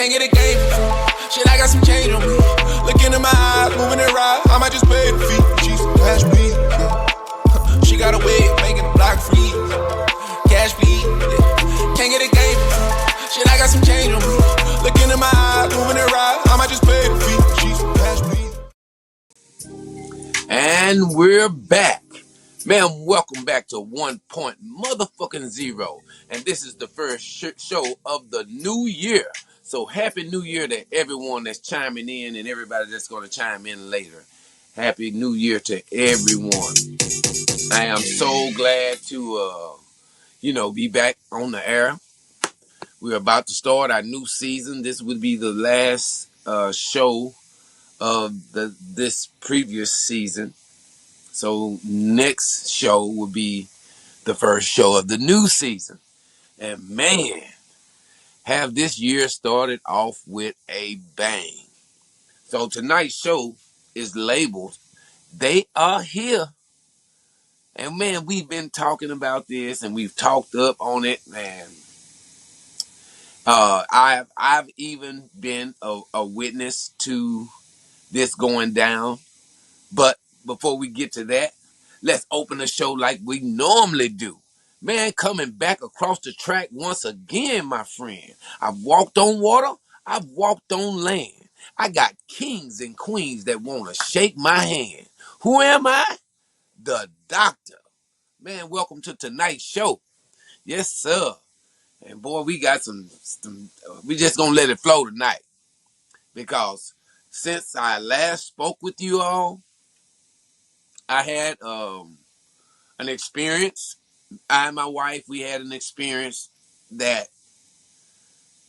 Can't get a game. Shit, I got some change on me. Look into my eyes, moving it right. I might just pay the fee. She's cash please. Yeah. She got a way of making the block freeze. Cash please. Yeah. Can't get a game. Shit, I got some change on me. Look into my eyes, moving it right. I might just pay the fee. She's cash please. And we're back. Man, welcome back to 1 Point Motherfucking Zero. And this is the first show of the new year. So happy new year to everyone that's chiming in and everybody that's going to chime in later. Happy new year to everyone. I am so glad to, be back on the air. We're about to start our new season. This would be the last show of this previous season. So next show will be the first show of the new season. And man, have this year started off with a bang. So tonight's show is labeled They Are Here. And man, we've been talking about this and we've talked up on it, man. I've even been a witness to this going down. But before we get to that, let's open the show like we normally do. Man, coming back across the track once again, my friend. I've walked on water. I've walked on land. I got kings and queens that want to shake my hand. Who am I? The doctor. Man, welcome to tonight's show. Yes, sir. And boy, we got some we just gonna let it flow tonight. Because since I last spoke with you all, I had an experience. I and my wife, we had an experience that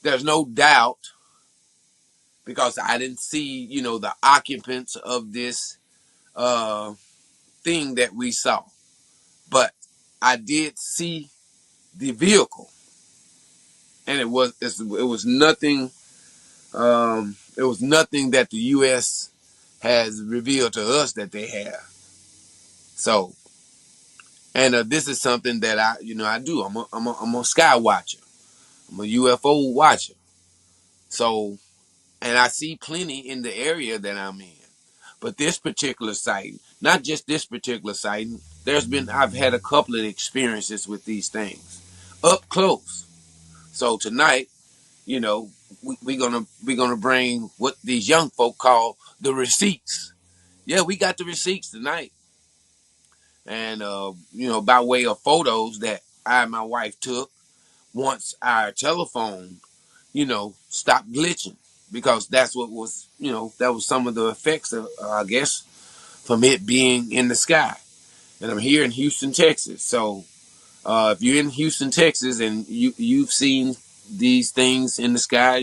there's no doubt, because I didn't see, the occupants of this thing that we saw. But I did see the vehicle. And it was nothing that the US has revealed to us that they have. So, and this is something that I do. I'm a sky watcher. I'm a UFO watcher. So, and I see plenty in the area that I'm in. But this particular sighting, not just this particular sighting, I've had a couple of experiences with these things up close. So tonight, we're gonna bring what these young folk call the receipts. Yeah, we got the receipts tonight. And, by way of photos that I and my wife took once our telephone, stopped glitching. Because that's what was, that was some of the effects of, I guess, from it being in the sky. And I'm here in Houston, Texas. So if you're in Houston, Texas, and you've seen these things in the sky,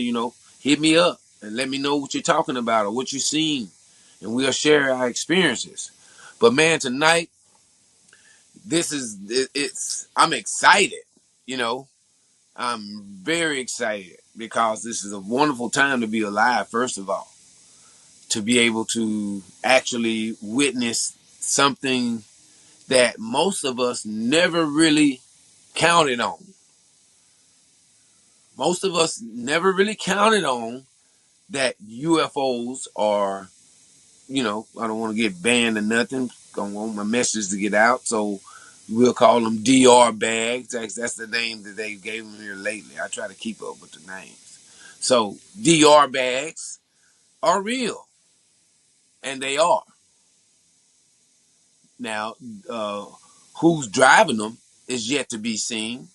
hit me up and let me know what you're talking about or what you've seen. And we'll share our experiences. But man, tonight, I'm excited, I'm very excited because this is a wonderful time to be alive, first of all. To be able to actually witness something that most of us never really counted on. Most of us never really counted on that UFOs are, I don't want to get banned or nothing. Don't want my message to get out. So we'll call them DR bags. That's the name that they gave them here lately. I try to keep up with the names. So DR bags are real. And they are. Now, who's driving them is yet to be seen.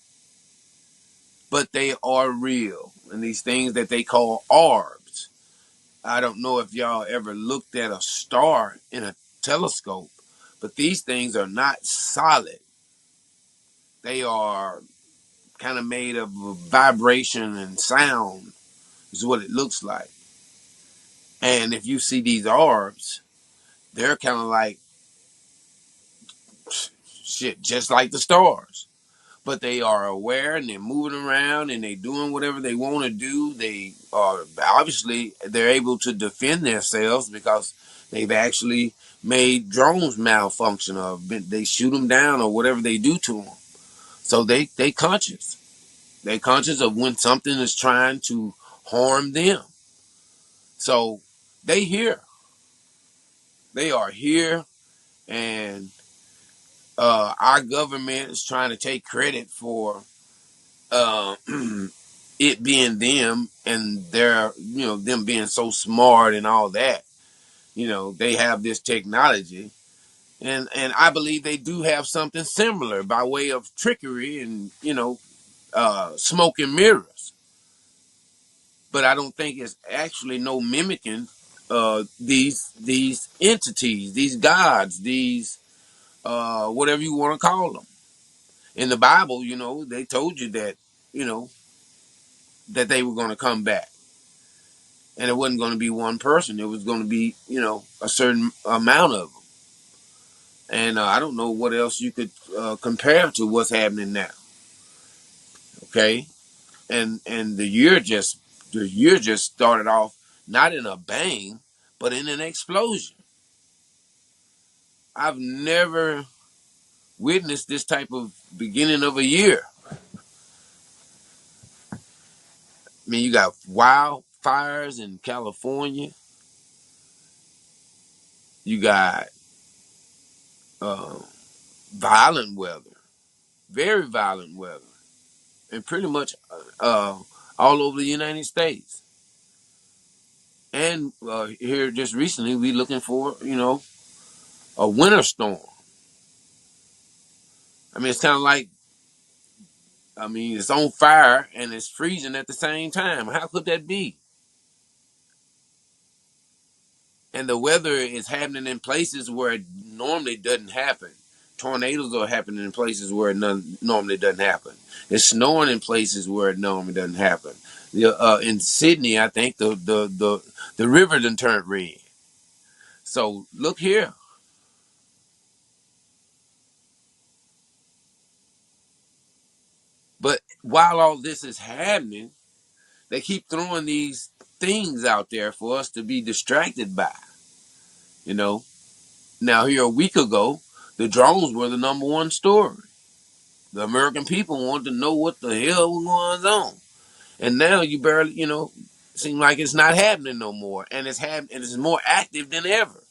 But they are real. And these things that they call orbs. I don't know if y'all ever looked at a star in a telescope, but these things are not solid. They are kind of made of vibration and sound is what it looks like. And if you see these orbs, they're kind of like shit, just like the stars. But they are aware and they're moving around and they're doing whatever they want to do. They are obviously they're able to defend themselves because they've actually made drones malfunction or they shoot them down or whatever they do to them. So they conscious. They conscious of when something is trying to harm them. So they here. They are here, and our government is trying to take credit for uh, it being them and their, them being so smart and all that. They have this technology, and I believe they do have something similar by way of trickery and smoke and mirrors. But I don't think it's actually no mimicking these entities, these gods, these whatever you want to call them. In the Bible, they told you that you know that they were going to come back, and it wasn't going to be one person. It was going to be a certain amount of them. And I don't know what else you could compare to what's happening now. Okay, and the year just started off not in a bang, but in an explosion. I've never witnessed this type of beginning of a year. I mean, you got wildfires in California. You got uh, violent weather, very violent weather, and pretty much all over the United States. And here just recently, we looking for a winter storm. I mean, it's kind of like, it's on fire and it's freezing at the same time. How could that be? And the weather is happening in places where it normally doesn't happen. Tornadoes are happening in places where it normally doesn't happen. It's snowing in places where it normally doesn't happen. In Sydney, I think the river done turned red. So look here. But while all this is happening, they keep throwing these things out there for us to be distracted by. You know. Now here a week ago, the drones were the number one story. The American people wanted to know what the hell was going on. And now you barely, seem like it's not happening no more. And it's more active than ever.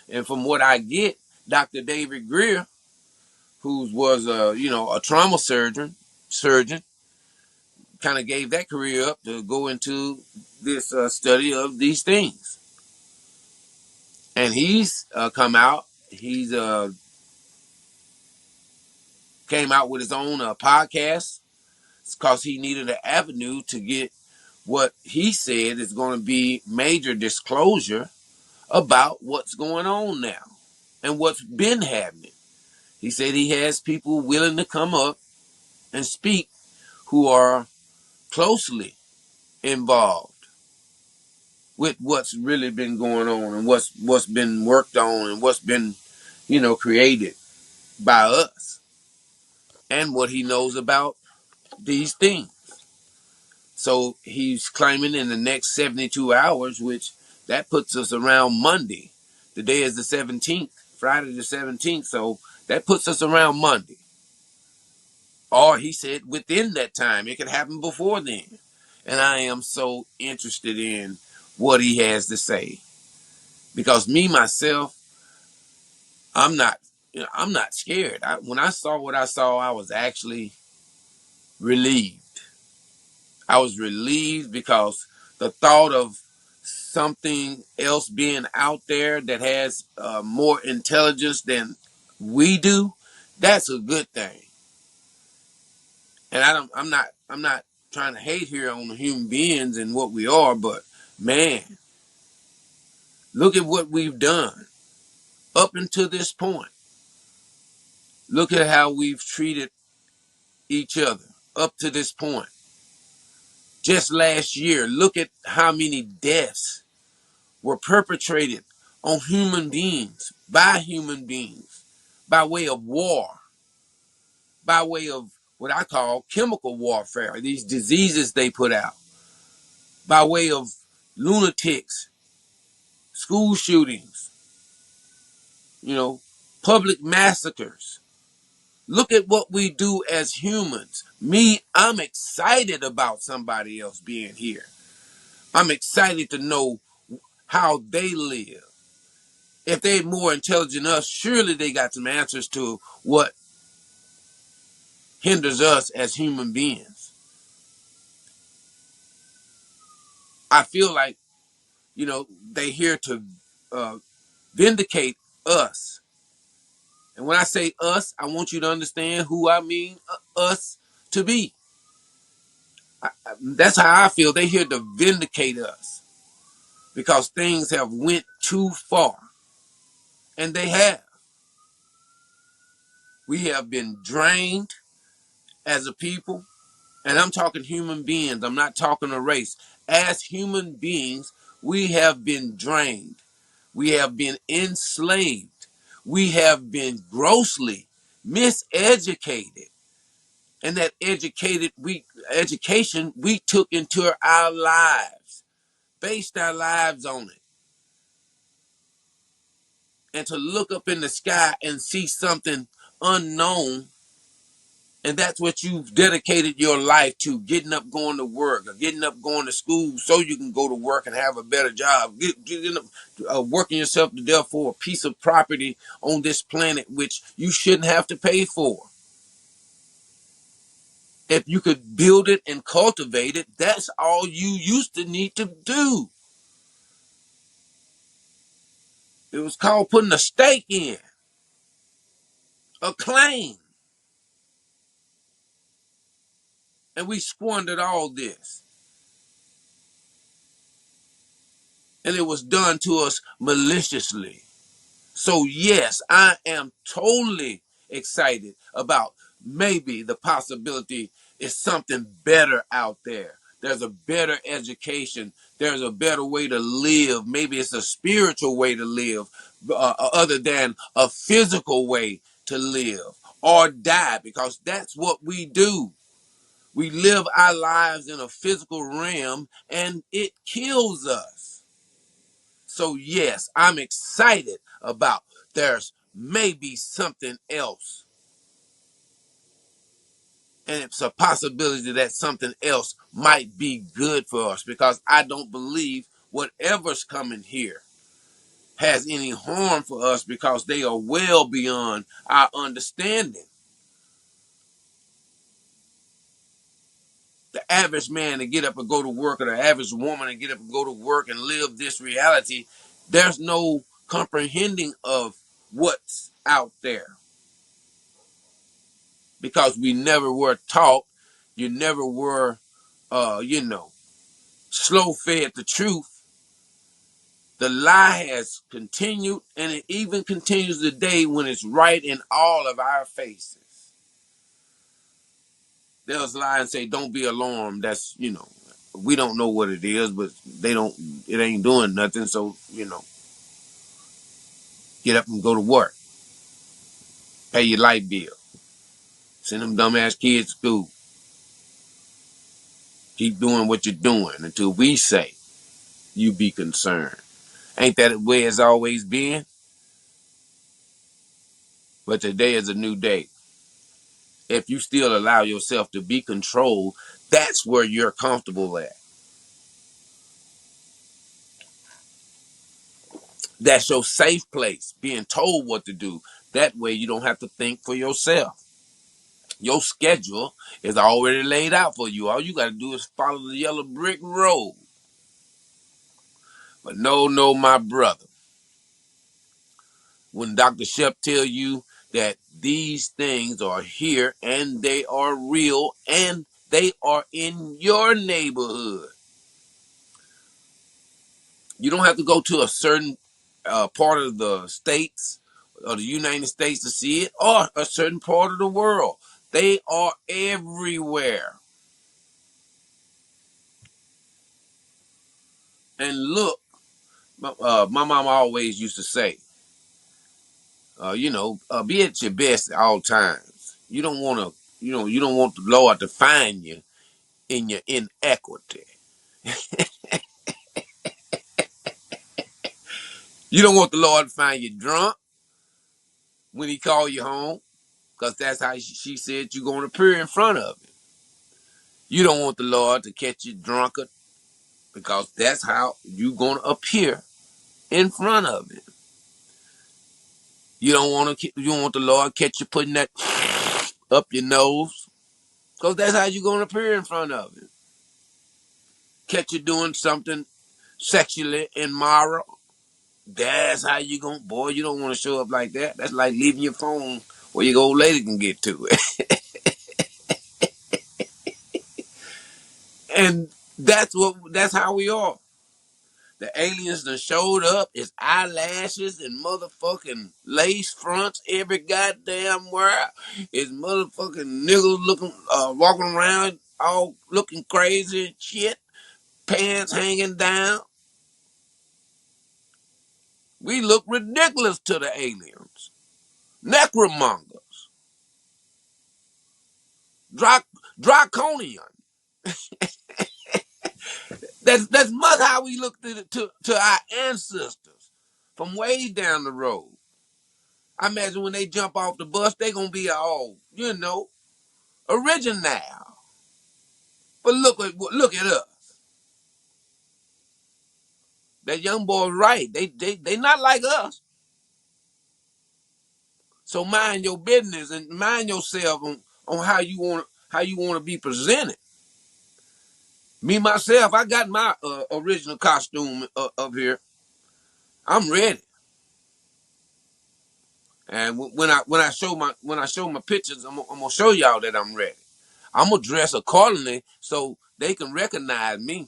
And from what I get, Dr. David Greer, who was a trauma surgeon, kind of gave that career up to go into this study of these things. And he's come out. He's came out with his own podcast because he needed an avenue to get what he said is going to be major disclosure about what's going on now and what's been happening. He said he has people willing to come up and speak who are closely involved with what's really been going on and what's been worked on and what's been, created by us and what he knows about these things. So he's claiming in the next 72 hours, which that puts us around Monday. The day is the 17th, Friday the 17th. So that puts us around Monday. Or he said within that time, it could happen before then. And I am so interested in what he has to say. Because me, myself, I'm not scared. When I saw what I saw, I was actually relieved. I was relieved because the thought of something else being out there that has more intelligence than we do, that's a good thing. And I'm not trying to hate here on the human beings and what we are, but man, look at what we've done up until this point. Look at how we've treated each other up to this point. Just last year, look at how many deaths were perpetrated on human beings, by way of war, by way of what I call chemical warfare, these diseases they put out, by way of lunatics, school shootings, public massacres. Look at what we do as humans. Me, I'm excited about somebody else being here. I'm excited to know how they live. If they're more intelligent than us, surely they got some answers to what hinders us as human beings. I feel like, they here to uh, vindicate us. And when I say us, I want you to understand who I mean us to be. That's how I feel. They here to vindicate us because things have went too far, and they have. We have been drained as a people, and I'm talking human beings. I'm not talking a race. As human beings, we have been drained. We have been enslaved. We have been grossly miseducated. And that education we took into our lives, based our lives on it. And to look up in the sky and see something unknown, and that's what you've dedicated your life to, getting up, going to work, or getting up, going to school so you can go to work and have a better job, getting up, working yourself to death for a piece of property on this planet which you shouldn't have to pay for. If you could build it and cultivate it, that's all you used to need to do. It was called putting a stake in, a claim. And we squandered all this. And it was done to us maliciously. So yes, I am totally excited about maybe the possibility is something better out there. There's a better education. There's a better way to live. Maybe it's a spiritual way to live, other than a physical way to live or die, because that's what we do. We live our lives in a physical realm and it kills us. So yes, I'm excited about there's maybe something else. And it's a possibility that something else might be good for us, because I don't believe whatever's coming here has any harm for us, because they are well beyond our understanding. The average man to get up and go to work, or the average woman to get up and go to work and live this reality, there's no comprehending of what's out there, because we never were taught. You never were, slow fed the truth. The lie has continued, and it even continues today when it's right in all of our faces. They'll lie and say, "Don't be alarmed." That's, we don't know what it is, but it ain't doing nothing. So, get up and go to work, pay your light bill, send them dumbass kids to school. Keep doing what you're doing until we say you be concerned. Ain't that the way it's always been? But today is a new day. If you still allow yourself to be controlled, that's where you're comfortable at. That's your safe place, being told what to do. That way you don't have to think for yourself. Your schedule is already laid out for you. All you got to do is follow the yellow brick road. But no, my brother. When Dr. Shep tell you that these things are here and they are real and they are in your neighborhood, you don't have to go to a certain part of the states or the United States to see it, or a certain part of the world. They are everywhere. And look, my mom always used to say, be at your best at all times. You don't want to, you don't want the Lord to find you in your inequity. You don't want the Lord to find you drunk when he call you home, because that's how she said you're going to appear in front of him. You don't want the Lord to catch you drunken because that's how you gonna appear in front of him. You don't want the Lord catch you putting that up your nose, because that's how you gonna appear in front of him. Catch you doing something sexually immoral. That's how you gonna, boy. You don't want to show up like that. That's like leaving your phone where your old lady can get to it. And that's how we are. The aliens that showed up, it's eyelashes and motherfucking lace fronts every goddamn where. It's motherfucking niggas looking, walking around all looking crazy and shit, pants hanging down. We look ridiculous to the aliens. Necromongers, draconian. That's much how we look to our ancestors from way down the road. I imagine when they jump off the bus, they gonna be all, original. But look at us. That young boy right. They not like us. So mind your business and mind yourself on how you want to be presented. Me myself, I got my original costume up here. I'm ready. And when I show my pictures, I'm gonna show y'all that I'm ready. I'm gonna dress accordingly so they can recognize me.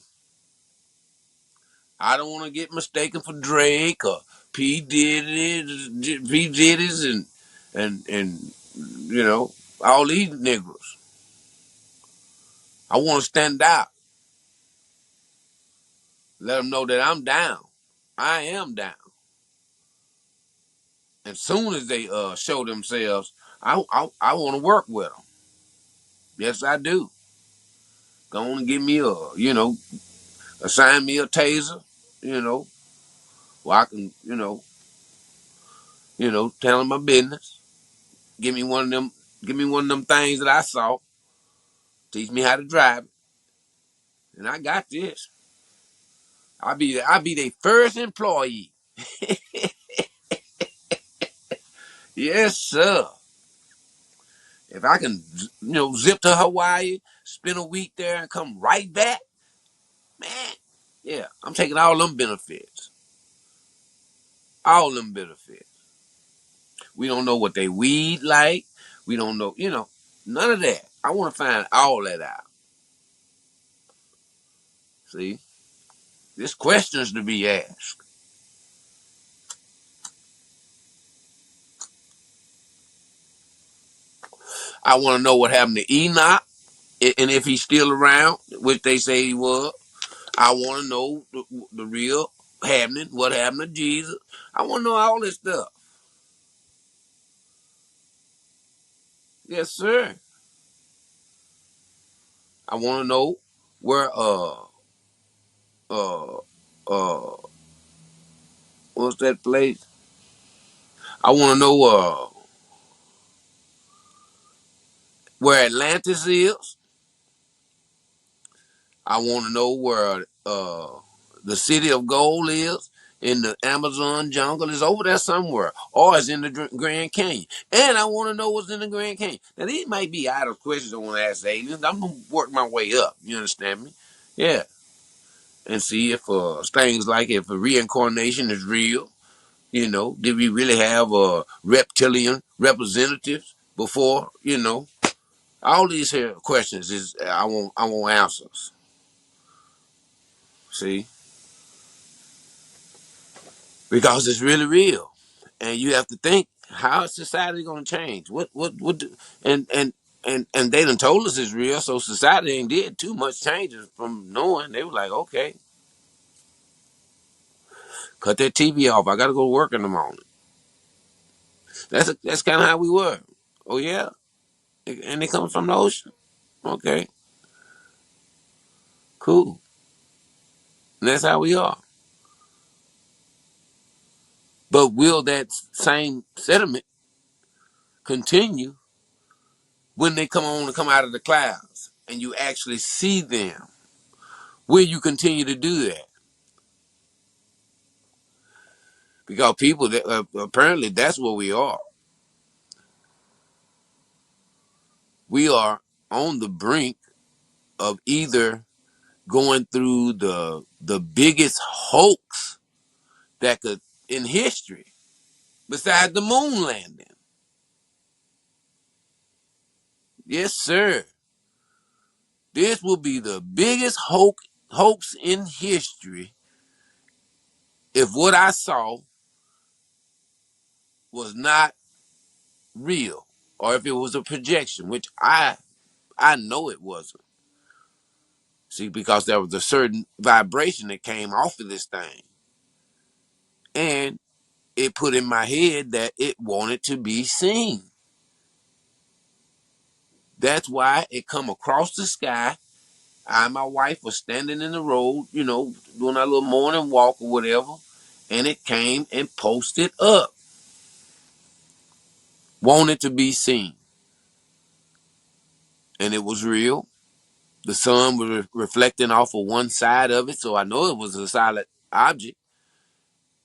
I don't want to get mistaken for Drake or P Diddy's and all these niggas. I want to stand out, let them know that I'm down. I am down. As soon as they show themselves, I want to work with them. Yes, I do. Go on and give me assign me a taser, where I can, tell them my business. Give me one of them. Give me one of them things that I saw. Teach me how to drive it, and I got this. I'll be their first employee. Yes, sir. If I can, zip to Hawaii, spend a week there, and come right back, man. Yeah, I'm taking all them benefits. All them benefits. We don't know what they weed like. We don't know, none of that. I want to find all that out. See, there's questions to be asked. I want to know what happened to Enoch, and if he's still around, which they say he was. I want to know the real happening, what happened to Jesus. I want to know all this stuff. Yes, sir. I want to know where uh uh what's that place? I want to know where Atlantis is. I want to know where the city of gold is in the Amazon jungle. Is over there somewhere, or it's in the Grand Canyon. And I want to know what's in the Grand Canyon. Now these might be idle questions I want to ask aliens. I'm gonna work my way up. You understand me? Yeah, and see if things like if reincarnation is real. Did we really have reptilian representatives before? All these here questions is I want answers. See, because it's really real, and you have to think how is society going to change? What do, and they done told us it's real, so society ain't did too much changes from knowing. They were like, okay, cut that TV off. I got to go to work in the morning. That's kind of how we were. Oh yeah, and it comes from the ocean. Okay, cool. And that's how we are. But will that same sediment continue when they come out of the clouds and you actually see them? Will you continue to do that? Because people, that apparently that's what we are. We are on the brink of either going through the biggest hoax that could in history, besides the moon landing. Yes, sir. This will be the biggest hoax in history if what I saw was not real, or if it was a projection, which I know it wasn't. See, because there was a certain vibration that came off of this thing, and it put in my head that it wanted to be seen. That's why it come across the sky. I and my wife was standing in the road, doing our little morning walk or whatever, and it came and posted up, wanted to be seen. And it was real. The sun was reflecting off of one side of it, so I know it was a solid object.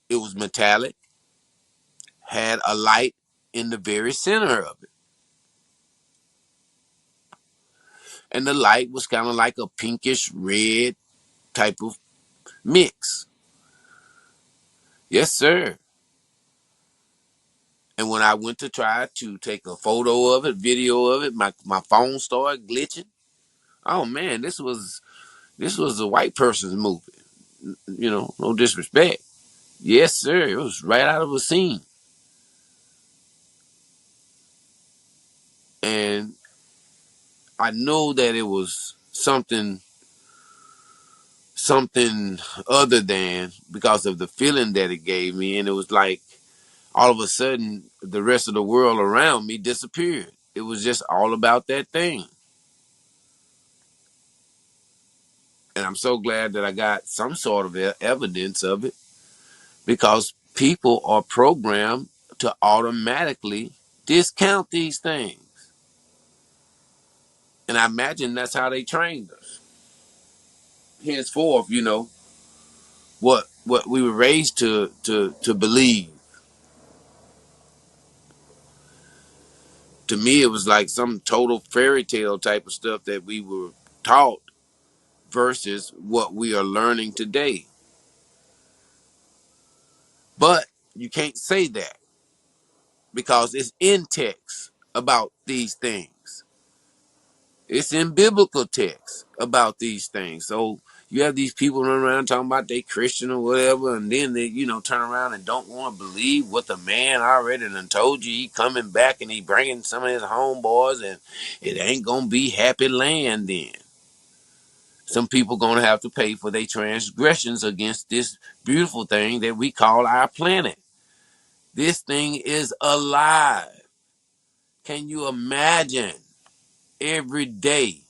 It was metallic, had a light in the very center of it. And the light was kind of like a pinkish red type of mix. Yes, sir. And when I went to try to take a photo of it, video of it, my phone started glitching. Oh man, this was a white person's movie. No disrespect. Yes, sir. It was right out of a scene. And I know that it was something other than, because of the feeling that it gave me. And it was like all of a sudden the rest of the world around me disappeared. It was just all about that thing. And I'm so glad that I got some sort of evidence of it, because people are programmed to automatically discount these things. And I imagine that's how they trained us. Henceforth, what we were raised to believe. To me, it was like some total fairy tale type of stuff that we were taught versus what we are learning today. But you can't say that, because it's in text about these things. It's in biblical text about these things. So you have these people running around talking about they Christian or whatever, and then they, turn around and don't want to believe what the man already done told you. He coming back and he bringing some of his homeboys, and it ain't gonna be happy land then. Some people gonna have to pay for their transgressions against this beautiful thing that we call our planet. This thing is alive. Can you imagine every day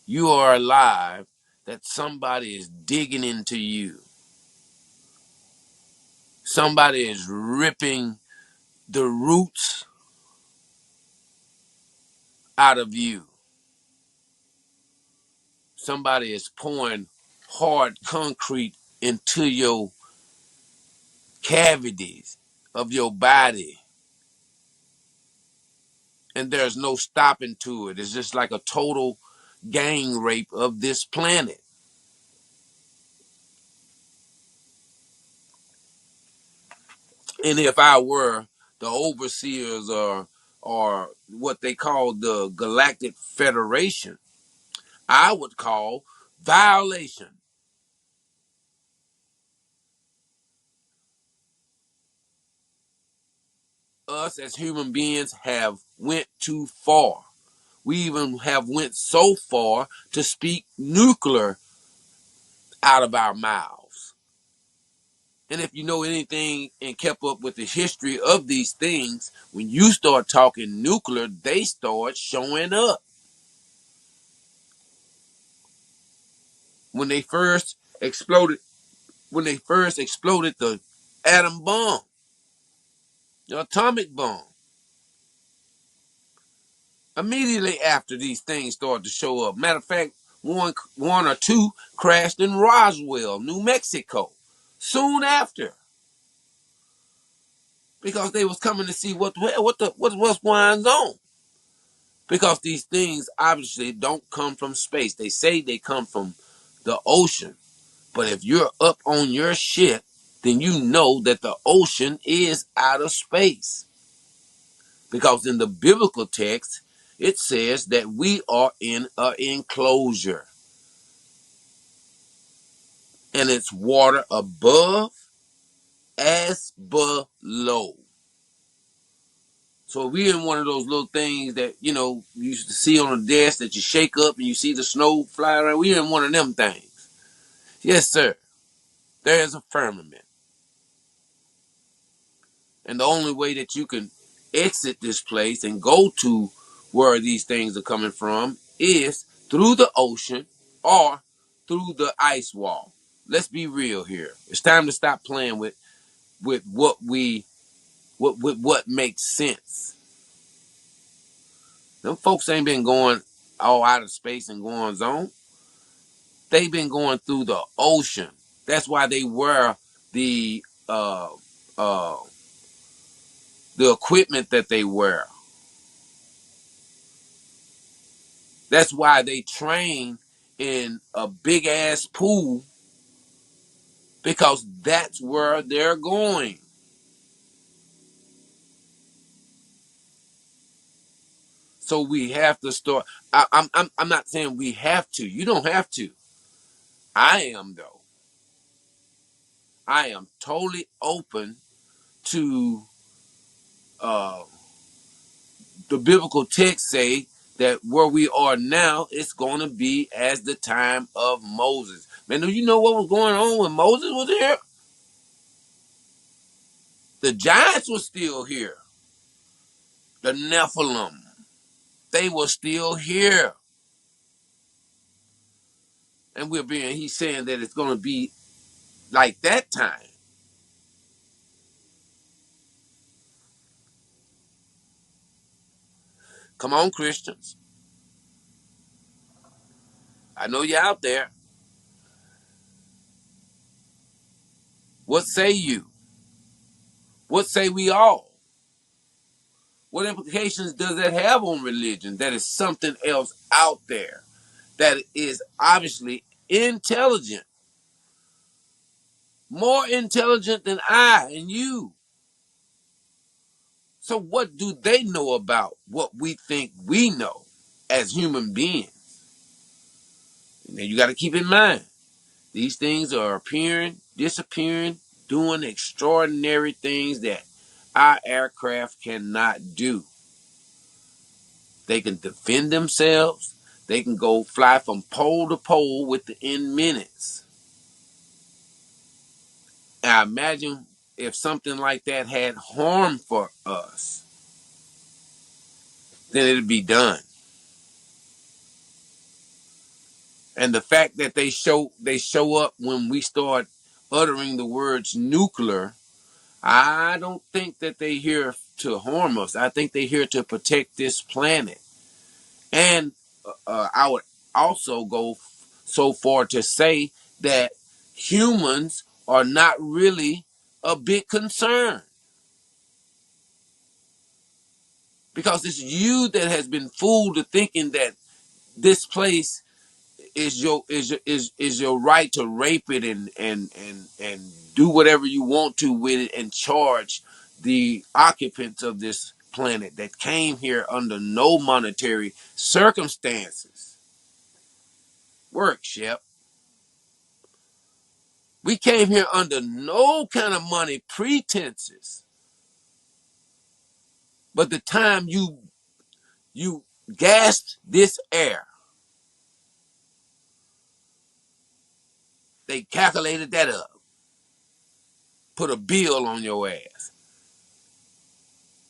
you are alive that somebody is digging into you? Somebody is ripping the roots out of you. Somebody is pouring hard concrete into your cavities of your body. And there's no stopping to it. It's just like a total gang rape of this planet. And if I were the overseers, or what they call the Galactic Federation, I would call violation. Us as human beings have went too far. We even have went so far to speak nuclear out of our mouths. And if you know anything and kept up with the history of these things, when you start talking nuclear, they start showing up. When they first exploded, the atom bomb, the atomic bomb, immediately after these things started to show up. Matter of fact, One or two crashed in Roswell, New Mexico, soon after, because they was coming to see what's going on. Because these things obviously don't come from space. They say they come from the ocean. But if you're up on your shit, then you know that the ocean is outer space. Because in the biblical text, it says that we are in an enclosure. And it's water above as below. So we in one of those little things that, you know, you used to see on a desk that you shake up and you see the snow fly around. We in one of them things. Yes, sir. There is a firmament. And the only way that you can exit this place and go to where these things are coming from is through the ocean or through the ice wall. Let's be real here. It's time to stop playing with what makes sense. Them folks ain't been going all out of space and going zone. They've been going through the ocean. That's why they wear the uh, the equipment that they wear. That's why they train in a big ass pool, because that's where they're going. So we have to start. I'm not saying we have to. You don't have to. I am though. I am totally open to uh, the biblical text say that where we are now, it's going to be as the time of Moses. Man, do you know what was going on when Moses was here? The giants were still here. The Nephilim, they were still here. And he's saying that it's going to be like that time. Come on, Christians. I know you're out there. What say you? What say we all? What implications does that have on religion? That is something else out there that is obviously intelligent, more intelligent than I and you. So what do they know about what we think we know as human beings? Now you got to keep in mind, these things are appearing, disappearing, doing extraordinary things that our aircraft cannot do. They can defend themselves. They can go fly from pole to pole within minutes. And I imagine if something like that had harm for us, then it'd be done. And the fact that they show up when we start uttering the words nuclear, I don't think that they're here to harm us. I think they're here to protect this planet. And I would also go so far to say that humans are not really a big concern, because it's you that has been fooled to thinking that this place is your right to rape it and do whatever you want to with it and charge the occupants of this planet that came here under no monetary circumstances. Work, Shep. We came here under no kind of money pretenses. But the time you gasped this air, they calculated that up, put a bill on your ass.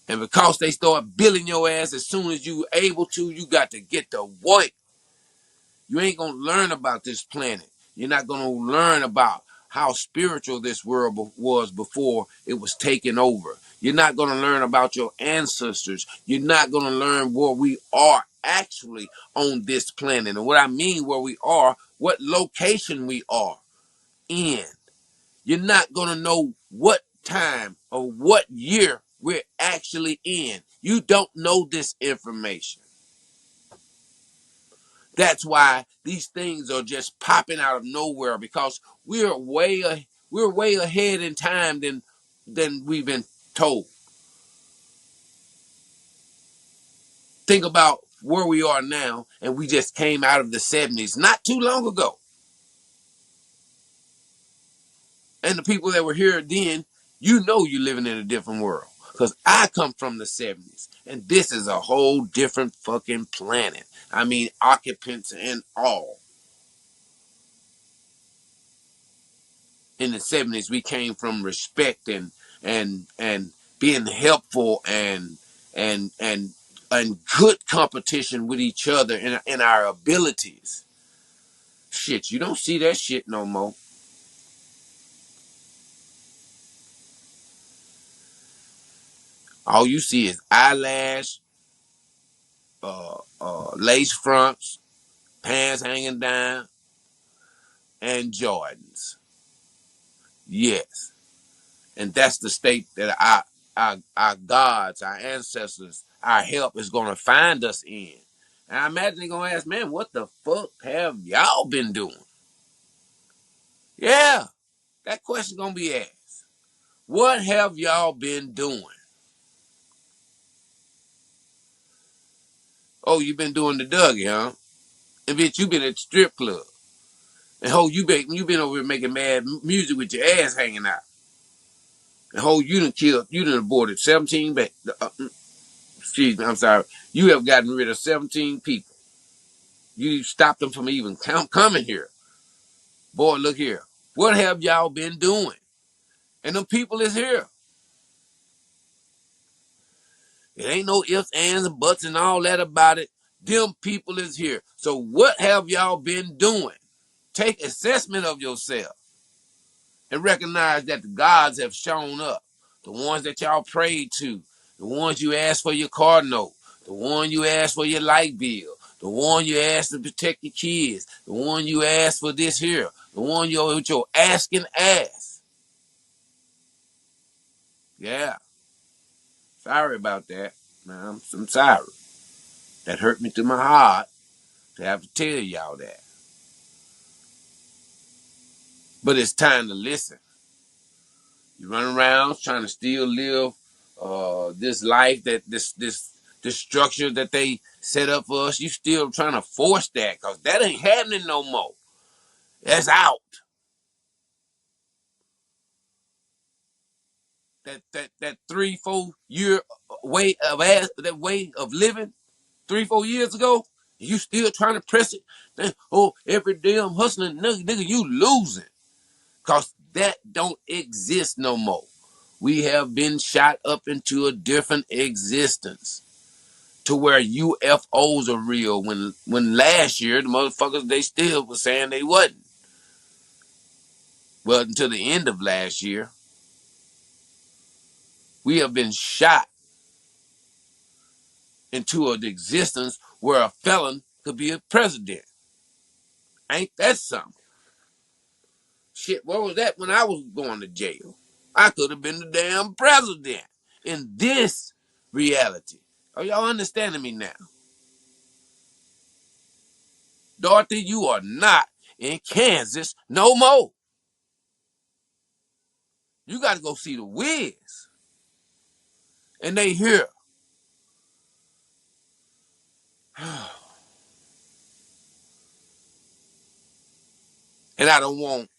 And because they start billing your ass as soon as you able to, you got to get to work. You ain't going to learn about this planet. You're not going to learn about how spiritual this world was before it was taken over. You're not going to learn about your ancestors. You're not going to learn where we are actually on this planet. And what I mean where we are, what location we are in. You're not going to know what time or what year we're actually in. You don't know this information. That's why these things are just popping out of nowhere, because we're way ahead in time than we've been told. Think about where we are now, and we just came out of the 70s not too long ago. And the people that were here then, you know you're living in a different world. Because I come from the 70s, and this is a whole different fucking planet. I mean, occupants and all. In the 70s, we came from respect and being helpful and good competition with each other in our abilities. Shit, you don't see that shit no more. All you see is eyelash, lace fronts, pants hanging down, and Jordans. Yes. And that's the state that our gods, our ancestors, our help is going to find us in. And I imagine they're going to ask, man, what the fuck have y'all been doing? Yeah, that question going to be asked. What have y'all been doing? Oh, you been doing the Dougie, huh? And bitch, you been at the strip club. And ho, you been over here making mad music with your ass hanging out. And ho, you done aborted 17 excuse me, I'm sorry. You have gotten rid of 17 people. You stopped them from even coming here. Boy, look here. What have y'all been doing? And them people is here. It ain't no ifs, ands, and buts and all that about it. Them people is here. So what have y'all been doing? Take assessment of yourself and recognize that the gods have shown up. The ones that y'all prayed to, the ones you asked for your car note, the one you asked for your light bill, the one you asked to protect your kids, the one you asked for this here, the one you with your asking ass. Yeah. Sorry about that. Man, I'm sorry. That hurt me to my heart to have to tell y'all that. But it's time to listen. You run around trying to still live this life, that this structure that they set up for us. You still trying to force that, because that ain't happening no more. That's out. That 3-4 year way of living 3-4 years ago, you still trying to press it. Then, oh, every damn hustling nigga, you losing. Cause that don't exist no more. We have been shot up into a different existence to where UFOs are real. When last year the motherfuckers, they still was saying they wasn't. Well, until the end of last year, we have been shot into an existence where a felon could be a president. Ain't that something? Shit, what was that when I was going to jail? I could have been the damn president in this reality. Are y'all understanding me now? Dorothy, you are not in Kansas no more. You got to go see the Wiz. And they here. And I don't want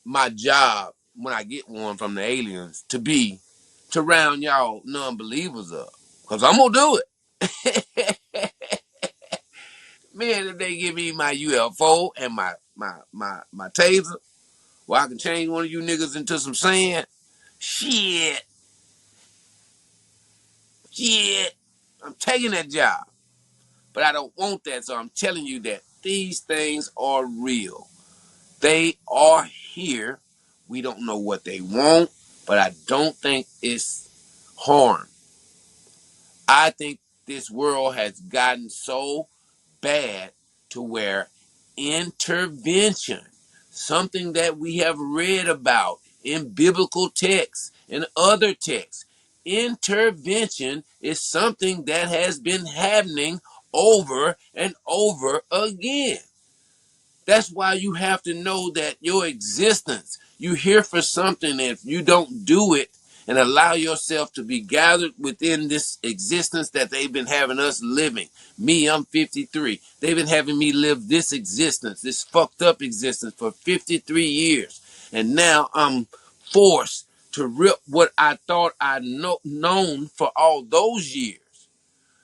my job when I get one from the aliens to be to round y'all non-believers up. Cause I'm gonna do it. Man, if they give me my UFO and my taser, where I can change one of you niggas into some sand, shit, I'm taking that job. But I don't want that, so I'm telling you that these things are real. They are here. We don't know what they want, but I don't think it's harm. I think this world has gotten so bad to where intervention, something that we have read about in biblical texts and other texts, intervention is something that has been happening over and over again. That's why you have to know that your existence, you're here for something. If you don't do it and allow yourself to be gathered within this existence that they've been having us living. Me, I'm 53. They've been having me live this existence, this fucked up existence for 53 years. And now I'm forced to rip what I thought I'd known for all those years,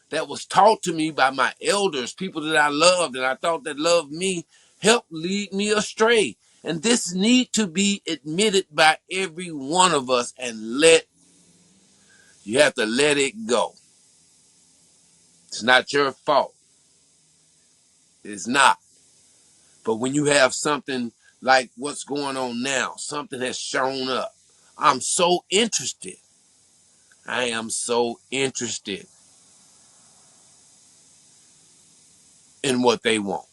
that was taught to me by my elders, people that I loved and I thought that loved me, helped lead me astray. And this need to be admitted by every one of us, and you have to let it go. It's not your fault. It's not. But when you have something like what's going on now, something has shown up, I'm so interested. I am so interested in what they want.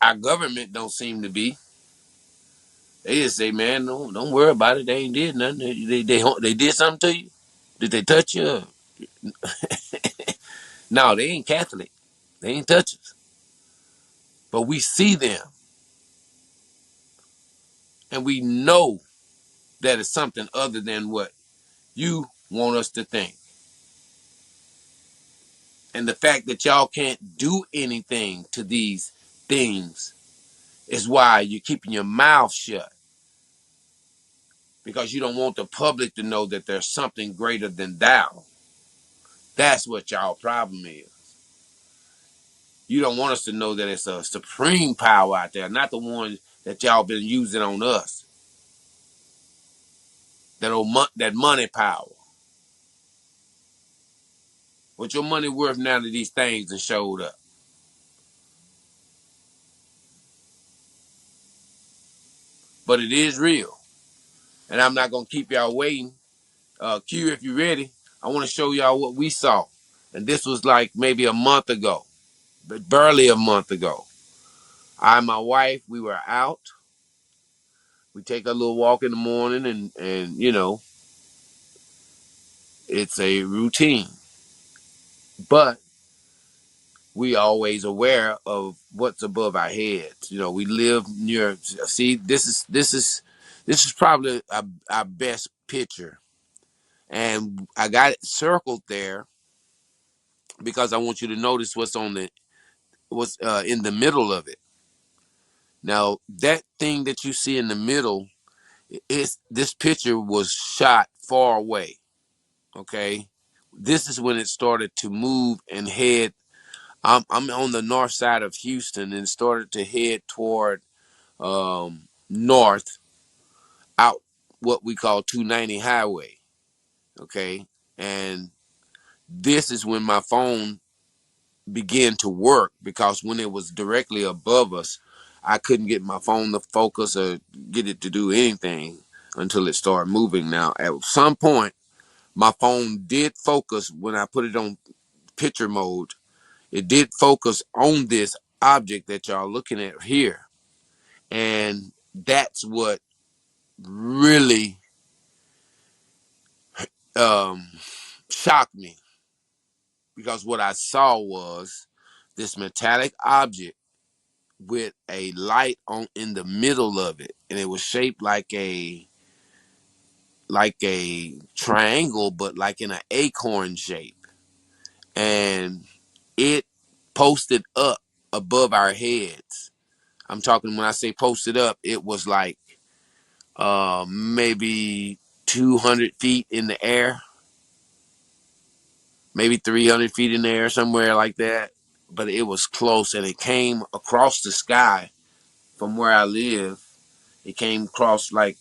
Our government don't seem to be. They just say, man, no, don't worry about it. They ain't did nothing. They did something to you? Did they touch you? No, they ain't Catholic. They ain't touch us. But we see them, and we know that it's something other than what you want us to think. And the fact that y'all can't do anything to these things is why you're keeping your mouth shut. Because you don't want the public to know that there's something greater than thou. That's what y'all problem is. You don't want us to know that it's a supreme power out there, not the one that y'all been using on us. That money power. What your money worth now that these things have showed up? But it is real. And I'm not going to keep y'all waiting. Q, if you're ready, I want to show y'all what we saw. And this was like maybe a month ago, but barely a month ago. I and my wife, we were out. We take a little walk in the morning, and you know, it's a routine. But we always aware of what's above our heads. You know, we live near. See, this is probably our best picture, and I got it circled there because I want you to notice what's in the middle of it. Now, that thing that you see in the middle, this picture was shot far away. Okay, this is when it started to move and head. I'm on the north side of Houston and started to head toward north out what we call 290 highway. Okay, and this is when my phone began to work, because when it was directly above us, I couldn't get my phone to focus or get it to do anything until it started moving. Now, at some point, my phone did focus when I put it on picture mode. It did focus on this object that y'all looking at here. And that's what really um, shocked me, because what I saw was this metallic object with a light on in the middle of it, and it was shaped like a triangle, but like in an acorn shape, and it posted up above our heads. I'm talking, when I say posted up, it was like maybe 200 feet in the air, maybe 300 feet in the air, somewhere like that. But it was close, and it came across the sky from where I live. It came across like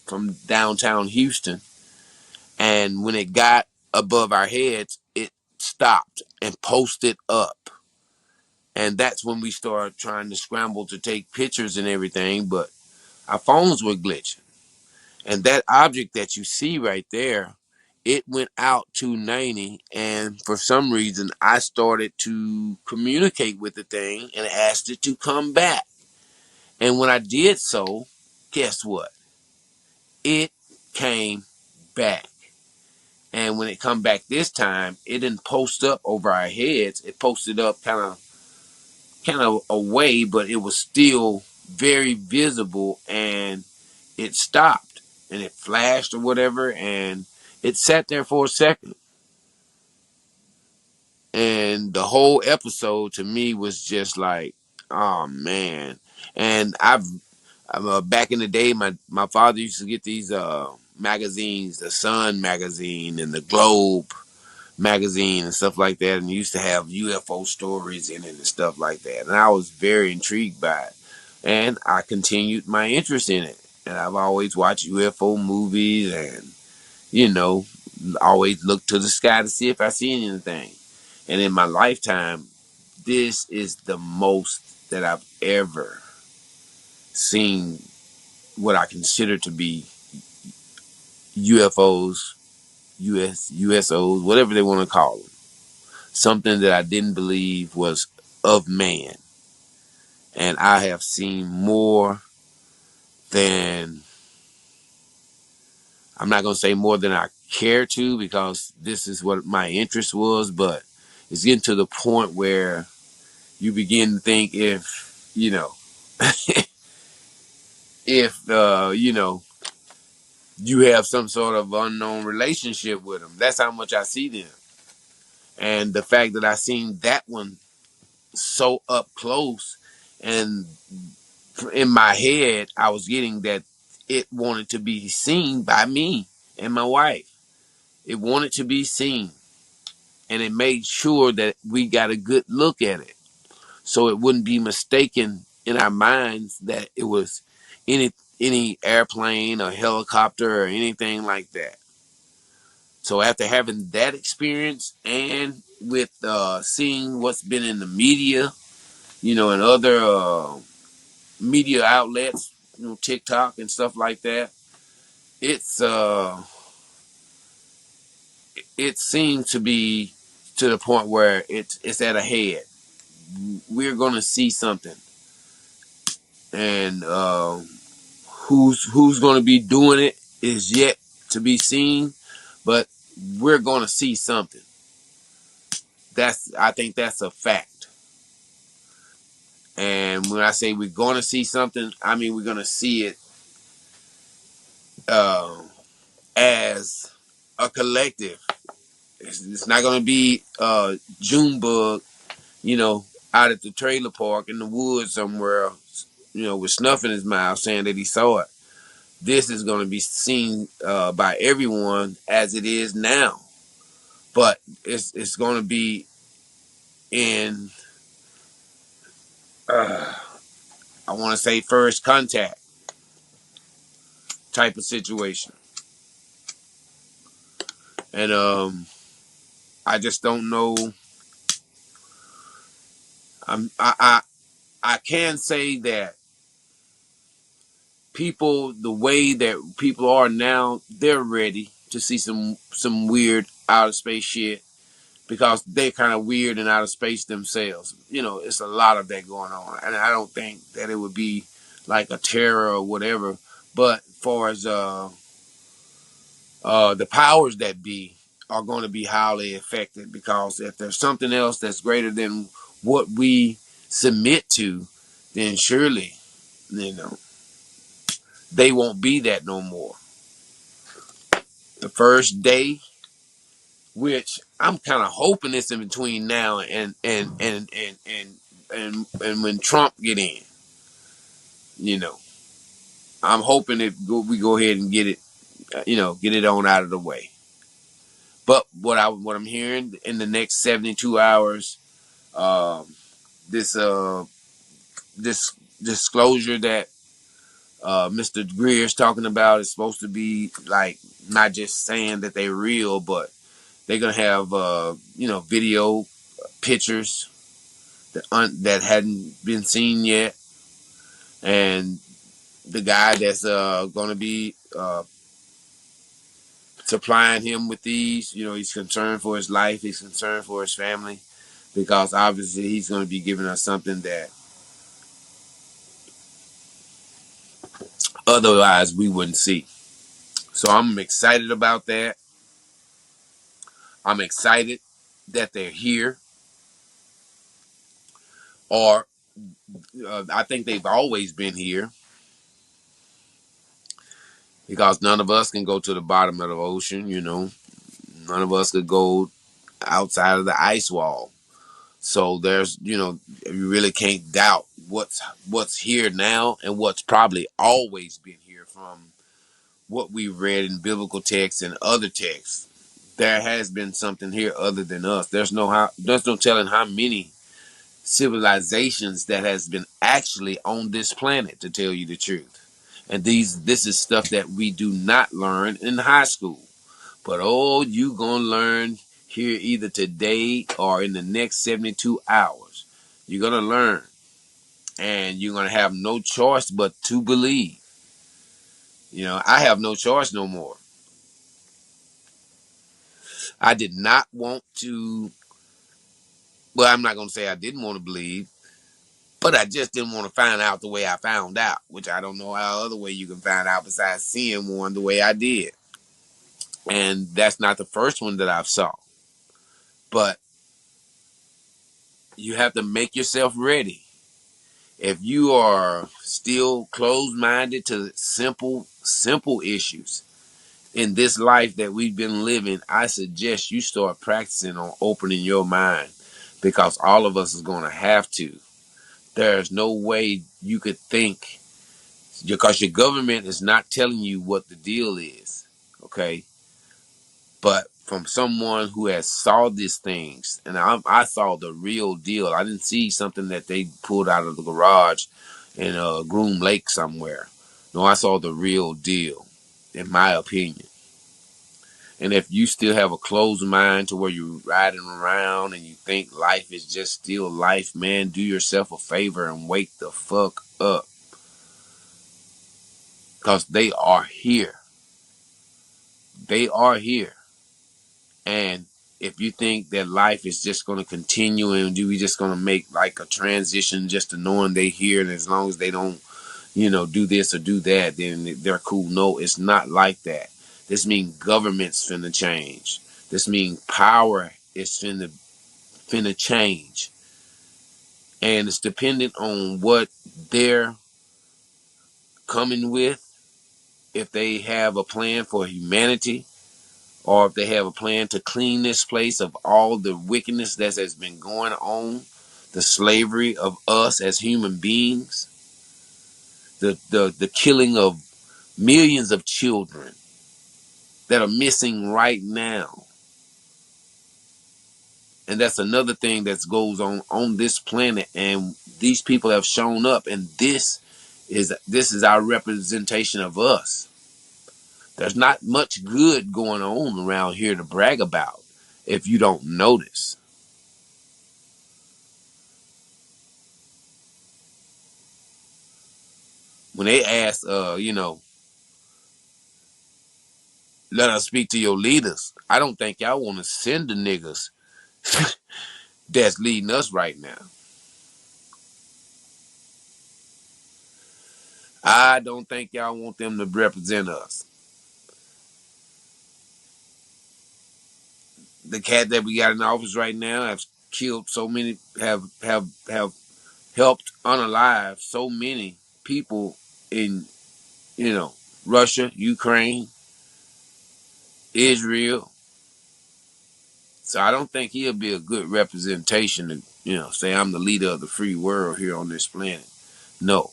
from downtown Houston. And when it got above our heads, it stopped and posted up. And that's when we started trying to scramble to take pictures and everything, but our phones were glitching. And that object that you see right there, it went out 290, and for some reason I started to communicate with the thing and asked it to come back. And when I did so, guess what? It came back. And when it come back this time, it didn't post up over our heads. It posted up kind of away, but it was still very visible, and it stopped and it flashed or whatever, and it sat there for a second. And the whole episode to me was just like, oh man. And back in the day, my father used to get these magazines, the Sun magazine and the Globe magazine and stuff like that, and used to have UFO stories in it and stuff like that. And I was very intrigued by it, and I continued my interest in it. And I've always watched UFO movies, and you know, always look to the sky to see if I see anything. And in my lifetime, this is the most that I've ever seen what I consider to be UFOs, USOs, whatever they want to call them. Something that I didn't believe was of man. And I have seen more than, I'm not going to say more than I care to, because this is what my interest was, but it's getting to the point where you begin to think if, if, you have some sort of unknown relationship with them. That's how much I see them. And the fact that I seen that one so up close, and in my head, I was getting that it wanted to be seen by me and my wife. It wanted to be seen. And it made sure that we got a good look at it, so it wouldn't be mistaken in our minds that it was any airplane or helicopter or anything like that. So after having that experience, and with seeing what's been in the media, and other media outlets, TikTok and stuff like that, it's it seems to be to the point where it's at a head. We're gonna see something, and who's gonna be doing it is yet to be seen, but we're gonna see something. I think that's a fact. And when I say we're gonna see something, I mean we're gonna see it as a collective. It's not gonna be Junebug, out at the trailer park in the woods somewhere, with snuff in his mouth saying that he saw it. This is going to be seen by everyone as it is now, but it's going to be in I want to say first contact type of situation, and I just don't know. I can say that people, the way that people are now, they're ready to see some weird outer space shit, because they're kind of weird and out of space themselves. It's a lot of that going on, and I don't think that it would be like a terror or whatever. But as far as the powers that be are going to be highly affected, because if there's something else that's greater than what we submit to, then surely, they won't be that no more. The first day, which I'm kind of hoping it's in between now and when Trump get in, I'm hoping we go ahead and get it, get it on out of the way. But what I'm hearing in the next 72 hours, this this disclosure that Mr. Greer is talking about is supposed to be like not just saying that they're real, but they're gonna have video pictures that hadn't been seen yet, and the guy that's gonna be supplying him with these. He's concerned for his life. He's concerned for his family because obviously he's going to be giving us something that otherwise we wouldn't see. So I'm excited about that. I'm excited that they're here, or I think they've always been here because none of us can go to the bottom of the ocean. None of us could go outside of the ice wall. So there's, you really can't doubt what's here now and what's probably always been here from what we read in biblical texts and other texts. There has been something here other than us. There's no telling how many civilizations that has been actually on this planet, to tell you the truth. And this is stuff that we do not learn in high school. But you gonna learn here either today or in the next 72 hours. You're gonna learn. And you're gonna have no choice but to believe. I have no choice no more. I did not want to, well, I'm not gonna say I didn't want to believe, but I just didn't want to find out the way I found out, which I don't know how other way you can find out besides seeing one the way I did. And that's not the first one that I've saw. But you have to make yourself ready. If you are still closed-minded to simple issues in this life that we've been living, I suggest you start practicing on opening your mind, because all of us is going to have to. There's no way you could think, because your government is not telling you what the deal is, okay? But from someone who has saw these things, and I saw the real deal. I didn't see something that they pulled out of the garage in Groom Lake somewhere. No, I saw the real deal, in my opinion. And if you still have a closed mind to where you're riding around and you think life is just still life, man, do yourself a favor and wake the fuck up. Because they are here. They are here. And if you think that life is just going to continue and we just going to make like a transition just to knowing they here, and as long as they don't, do this or do that, then they're cool. No, it's not like that. This means government's finna change. This means power is finna change. And it's dependent on what they're coming with. If they have a plan for humanity, or if they have a plan to clean this place of all the wickedness that has been going on, the slavery of us as human beings, the killing of millions of children that are missing right now. And that's another thing that goes on this planet, and these people have shown up, and this is our representation of us. There's not much good going on around here to brag about if you don't notice. When they ask, let us speak to your leaders, I don't think y'all want to send the niggas that's leading us right now. I don't think y'all want them to represent us. The cat that we got in office right now have killed so many, have helped unalive so many people in, Russia, Ukraine, Israel. So I don't think he'll be a good representation to, say I'm the leader of the free world here on this planet. No.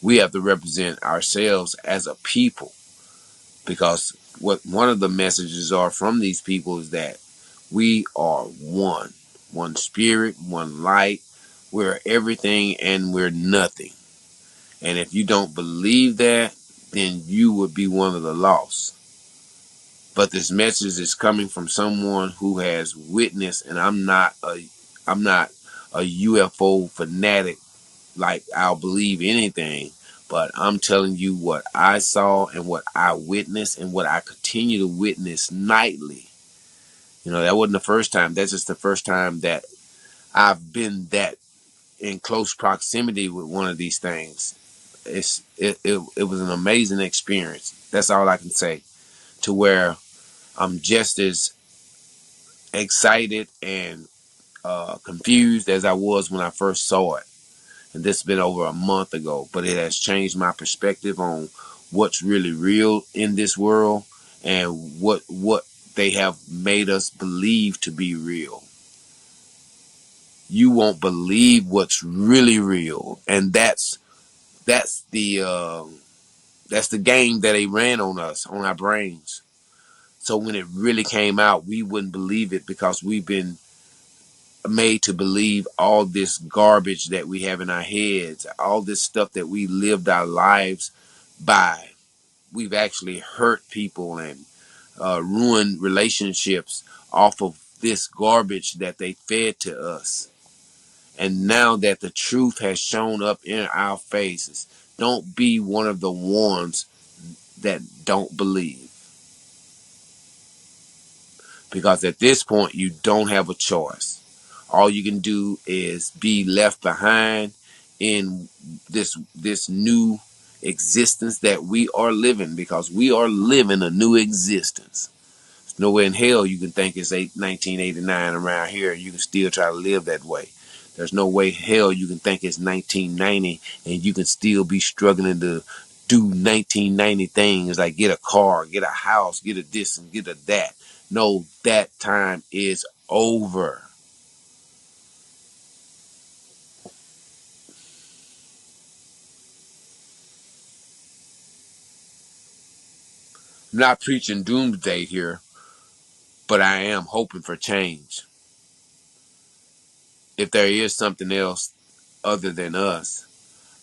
We have to represent ourselves as a people, because what one of the messages are from these people is that we are one spirit, one light. We're everything and we're nothing. And if you don't believe that, then you would be one of the lost. But this message is coming from someone who has witnessed, and I'm not a UFO fanatic, like I'll believe anything, But I'm telling you what I saw and what I witnessed and what I continue to witness nightly. That wasn't the first time. That's just the first time that I've been that in close proximity with one of these things. It was an amazing experience. That's all I can say. To where I'm just as excited and confused as I was when I first saw it. And this has been over a month ago, but it has changed my perspective on what's really real in this world and what they have made us believe to be real. You won't believe what's really real, and that's the game that they ran on us, on our brains. So when it really came out, we wouldn't believe it because we've been made to believe all this garbage that we have in our heads, all this stuff that we lived our lives by. We've actually hurt people and ruined relationships off of this garbage that they fed to us. And now that the truth has shown up in our faces, don't be one of the ones that don't believe. Because at this point, you don't have a choice. All you can do is be left behind in this new existence that we are living, because we are living a new existence. There's nowhere in hell you can think it's 1989 around here and you can still try to live that way. There's no way hell you can think it's 1990 and you can still be struggling to do 1990 things like get a car, get a house, get a this and get a that. No, that time is over. I'm not preaching doomsday here, but I am hoping for change. If there is something else other than us,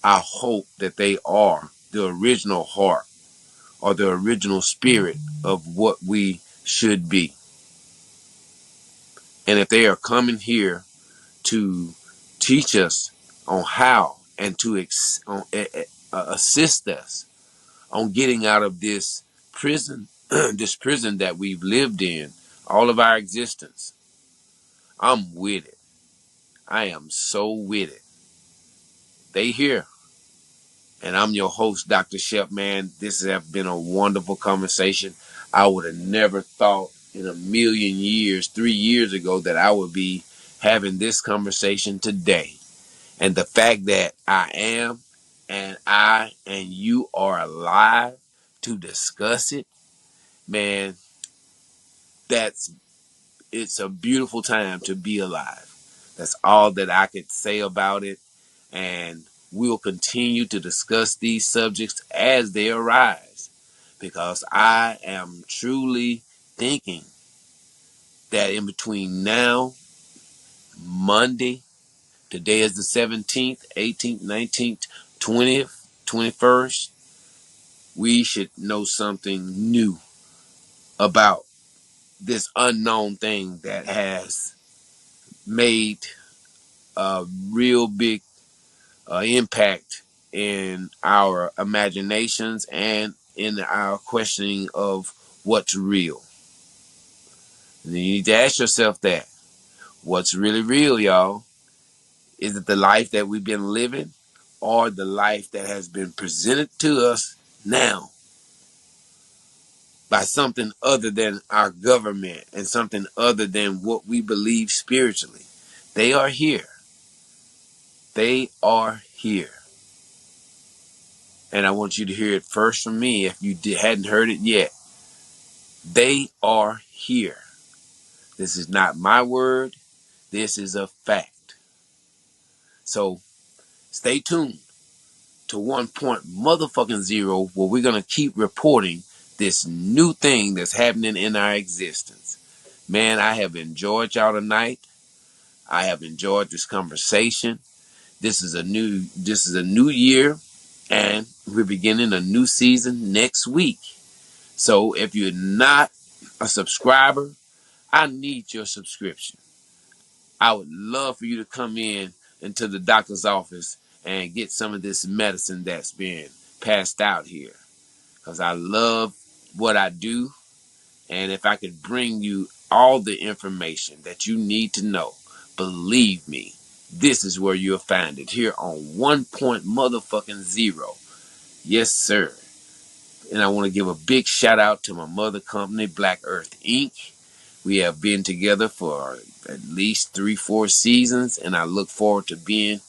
I hope that they are the original heart or the original spirit of what we should be. And if they are coming here to teach us on how and to assist us on getting out of this prison, this prison that we've lived in all of our existence, I'm with it. I am so with it. They here. And I'm your host, Dr. Shep, man. This has been a wonderful conversation. I would have never thought in a million years, 3 years ago, that I would be having this conversation today. And the fact that I am, and I and you are alive to discuss it, man, it's a beautiful time to be alive. That's all that I could say about it. And we'll continue to discuss these subjects as they arise, because I am truly thinking that in between now, Monday, today is the 17th, 18th, 19th, 20th, 21st, we should know something new about this unknown thing that has made a real big impact in our imaginations and in our questioning of what's real. And you need to ask yourself that. What's really real, y'all? Is it the life that we've been living or the life that has been presented to us now by something other than our government and something other than what we believe spiritually? They are here. They are here. And I want you to hear it first from me if you hadn't heard it yet. They are here. This is not my word. This is a fact. So stay tuned to 1.0 where we're going to keep reporting this new thing that's happening in our existence. Man, I have enjoyed y'all tonight. I have enjoyed this conversation. This is a new year, and we're beginning a new season next week. So if you're not a subscriber, I need your subscription. I would love for you to come in into the doctor's office and get some of this medicine that's being passed out here. Because I love what I do. And if I could bring you all the information that you need to know, believe me, this is where you'll find it here on 1.0. Yes, sir. And I want to give a big shout out to my mother company, Black Earth Inc. We have been together for at least 3-4 seasons, and I look forward to being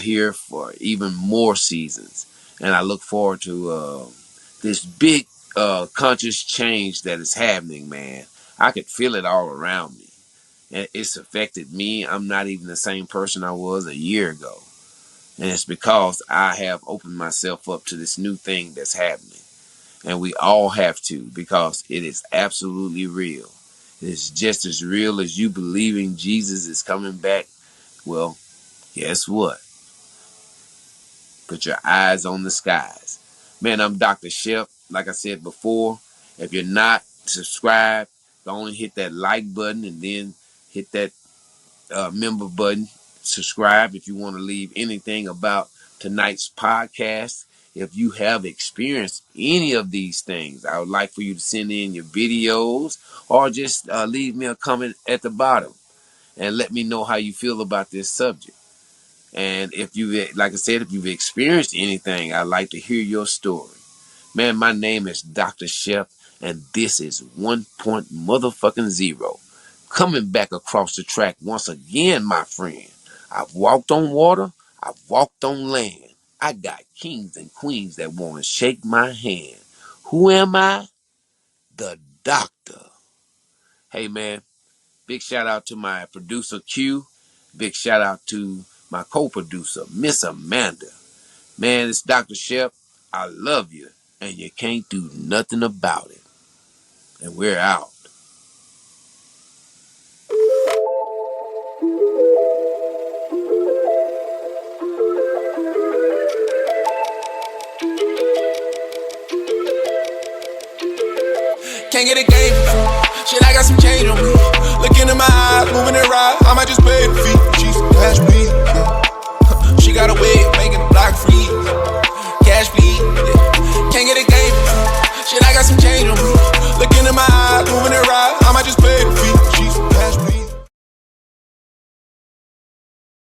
here for even more seasons. And I look forward to this big conscious change that is happening, man. I could feel it all around me. And it's affected me. I'm not even the same person I was a year ago. And it's because I have opened myself up to this new thing that's happening. And we all have to, because it is absolutely real. It's just as real as you believing Jesus is coming back. Well, guess what? Put your eyes on the skies. Man, I'm Dr. Shep. Like I said before, if you're not subscribed, go and hit that like button and then hit that member button. Subscribe if you want to leave anything about tonight's podcast. If you have experienced any of these things, I would like for you to send in your videos or just leave me a comment at the bottom and let me know how you feel about this subject. And if you, like I said, if you've experienced anything, I'd like to hear your story. Man, my name is Dr. Shep, and this is 1.0. Coming back across the track once again, my friend. I've walked on water. I've walked on land. I got kings and queens that want to shake my hand. Who am I? The doctor. Hey, man, big shout out to my producer, Q. Big shout out to my co-producer, Miss Amanda. Man, it's Dr. Shep. I love you, and you can't do nothing about it. And we're out. Can't get a game for free. Shit, I got some change on me. Look into my eyes, moving it right. I might just pay the fee. She's cash me. She got a way